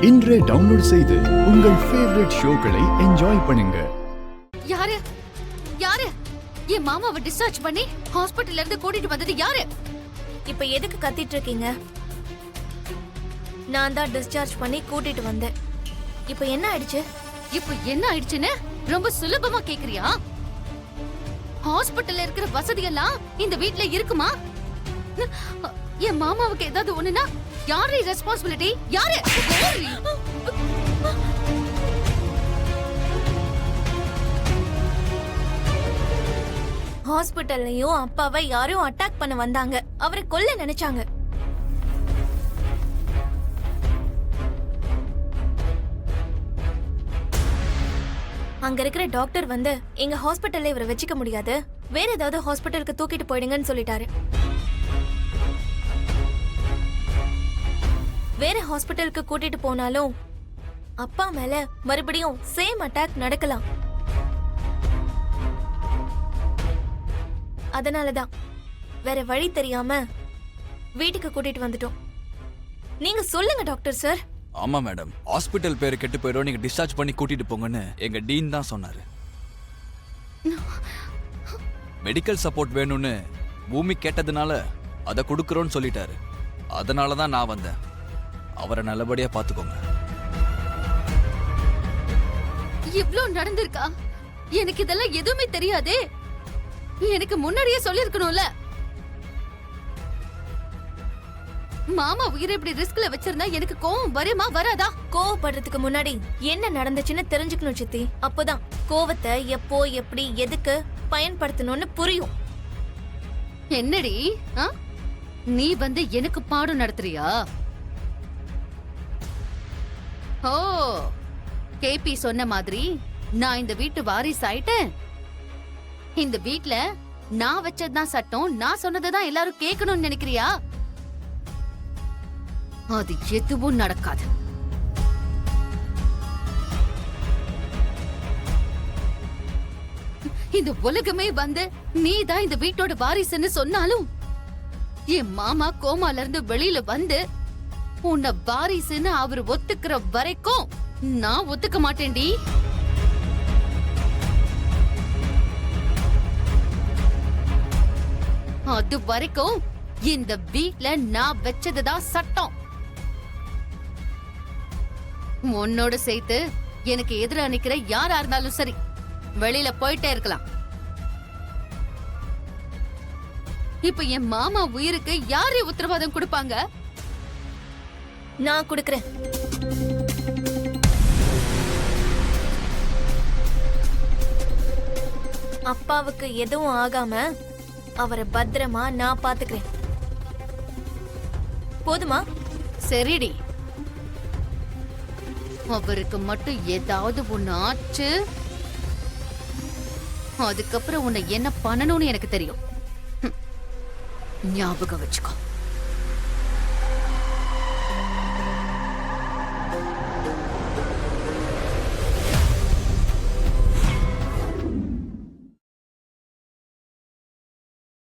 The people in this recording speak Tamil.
இன்றே டவுன்லோட் செய்து உங்கள் ஃபேவரட் ஷோக்களை என்ஜாய் பண்ணுங்க. யாரு யாரு என் மாமாவை டிஸ்சார்ஜ் பண்ணி ஹாஸ்பிடல்ல இருந்து கூட்டிட்டு வந்தது யாரு? இப்ப எதுக்கு கத்திட்டு இருக்கீங்க? நான் தான் டிஸ்சார்ஜ் பண்ணி கூட்டிட்டு வந்தேன். இப்ப என்ன ஆயிடுச்சு? இப்ப என்ன ஆயிடுச்சுன்னு ரொம்ப சுலபமா கேக்குறியா? ஹாஸ்பிடல்ல இருக்கிற வசதி எல்லாம் இந்த வீட்ல இருக்குமா? என் மாமாவுக்கு ஏதாவது ஒண்ணுனா யாரு ரெஸ்பான்சிபிலிட்டி? யாரு? ஹாஸ்பிடல்லையும் அப்பாவை யாரும் அட்டாக் பண்ண வந்தாங்க. அவரை கொல்ல நினைச்சாங்க. அங்க இருக்கிற டாக்டர் வந்து எங்க ஹாஸ்பிடல்ல இவரை வச்சுக்க முடியாது, வேற ஏதாவது ஹாஸ்பிடலுக்கு தூக்கிட்டு போயிடுங்கன்னு சொல்லிட்டாரு. வேற ஹாஸ்பிடலுக்கு கூட்டிட்டு போனாலும் அப்பா மேல மறுபடியும் சேம் அட்டாக் நடக்கலாம். அதனாலதான் வேற வழி தெரியாம வீட்டுக்கு கூட்டிட்டு வந்துட்டோம். நீங்க சொல்லுங்க டாக்டர் சார். ஆமா மேடம், ஹாஸ்பிட்டல் பேரு கெட்டு போயிடும், நீங்க டிஸ்சார்ஜ் பண்ணி கூட்டிட்டு போங்கன்னு எங்க டீன் தான் சொன்னாரு. மெடிக்கல் சப்போர்ட் வேணும்னு பூமி கேட்டதுனால அதை கொடுக்கறோன்னு சொல்லிட்டாரு. அதனாலதான் நான் வந்தேன். அவரை நல்லபடியா பாத்துக்கோங்க. இவ்ளோ நடந்திருக்கா? எனக்கு இதெல்லாம் எதுவுமே தெரியாதே. எனக்கு முன்னாடியே சொல்லிருக்கணும்ல. மாமா உயிரை இப்படி ரிஸ்க்ல வச்சிருந்தா எனக்கு கோவம் வருமா வராதா? கோவப்படுறதுக்கு முன்னாடி என்ன நடந்துச்சுன்னு தெரிஞ்சுக்கணும் சித்தி. அப்போதான் கோவத்தை எப்போ எப்படி எதுக்கு பயன்படுத்தணும்னு புரியும். என்னடி நீ வந்து எனக்கு பாடம் நடத்துறியா? ஓ, கேபி சொன்ன மாதிரி நான் இந்த வீட்டு வாரிசு ஆயிட்டேன். இந்த வீட்ல நான் வச்சதுதான் சட்டம், நான் சொன்னதுதான் எல்லாரும் கேட்கணும்னு நினைக்கிறியா? அது எதுவும் நடக்காது. இந்த உலகமே வந்து நீ தான் இந்த வீட்டோட வாரிசுன்னு சொன்னாலும் என் மாமா கோமால இருந்து வெளியில வந்து உன்னை வாரிசுன்னு அவர் ஒத்துக்கிற வரைக்கும் நான் ஒத்துக்க மாட்டேன்டி. அது வரைக்கும் இந்த வீட்ல நான் வச்சதுதான் சட்டம். உன்னோட சேர்த்து எனக்கு எதிரா நிக்கிற யாரா இருந்தாலும் சரி, வெளியில போயிட்டே இருக்கலாம். இப்ப என் மாமா உயிருக்கு யாரு உத்தரவாதம் கொடுப்பாங்க? நான் கொடுக்கிறேன். அப்பாவுக்கு எதுவும் ஆகாம அவரை பத்திரமா நான் பாத்துக்கிறேன். போதுமா? சரிடி. அவருக்கு மட்டும் ஏதாவது ஒண்ணு ஆச்சு, அதுக்கப்புறம் உன்னை என்ன பண்ணணும்னு எனக்கு தெரியும். ஞாபகம் வச்சுக்கோ.